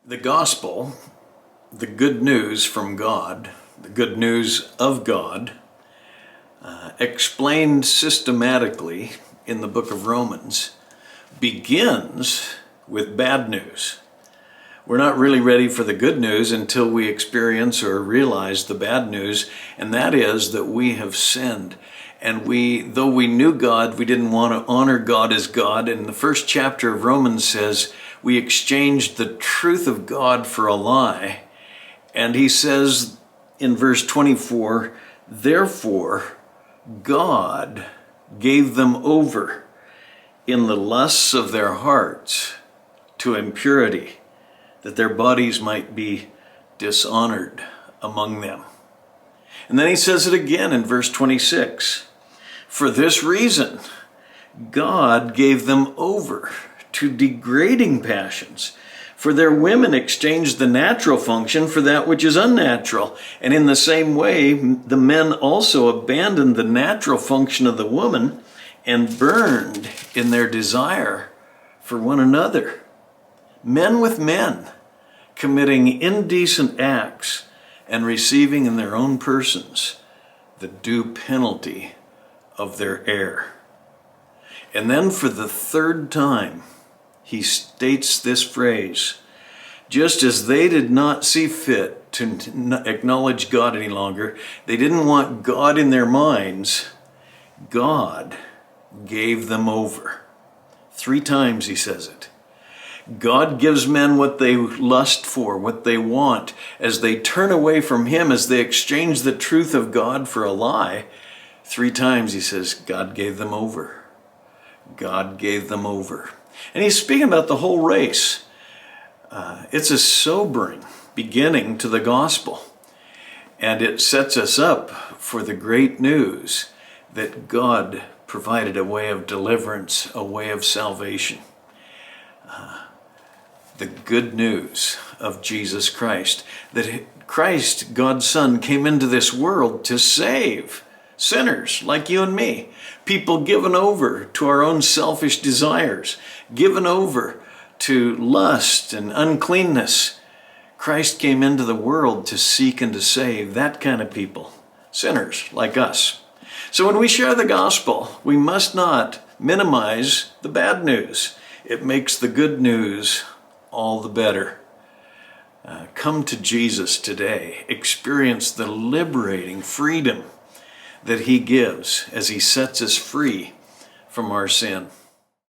The gospel, the good news from God, the good news of God, explained systematically in the book of Romans, begins with bad news. We're not really ready for the good news until we experience or realize the bad news, and that is that we have sinned. And though we knew God, we didn't want to honor God as God. And the first chapter of Romans says we exchanged the truth of God for a lie. And he says in verse 24, therefore God gave them over in the lusts of their hearts to impurity, that their bodies might be dishonored among them. And then he says it again in verse 26. For this reason, God gave them over to degrading passions. For their women exchanged the natural function for that which is unnatural. And in the same way, the men also abandoned the natural function of the woman and burned in their desire for one another. Men with men, committing indecent acts and receiving in their own persons the due penalty of their error. And then for the third time, he states this phrase, just as they did not see fit to acknowledge God any longer, they didn't want God in their minds, God gave them over. 3 times he says it. God gives men what they lust for, what they want. As they turn away from him, as they exchange the truth of God for a lie, 3 times he says, God gave them over. God gave them over. And he's speaking about the whole race. It's a sobering beginning to the gospel. And it sets us up for the great news that God provided a way of deliverance, a way of salvation. The good news of Jesus Christ, that Christ, God's Son, came into this world to save sinners like you and me, people given over to our own selfish desires, given over to lust and uncleanness. Christ came into the world to seek and to save that kind of people, sinners like us. So when we share the gospel, we must not minimize the bad news. It makes the good news all the better. Come to Jesus today. Experience the liberating freedom that he gives as he sets us free from our sin.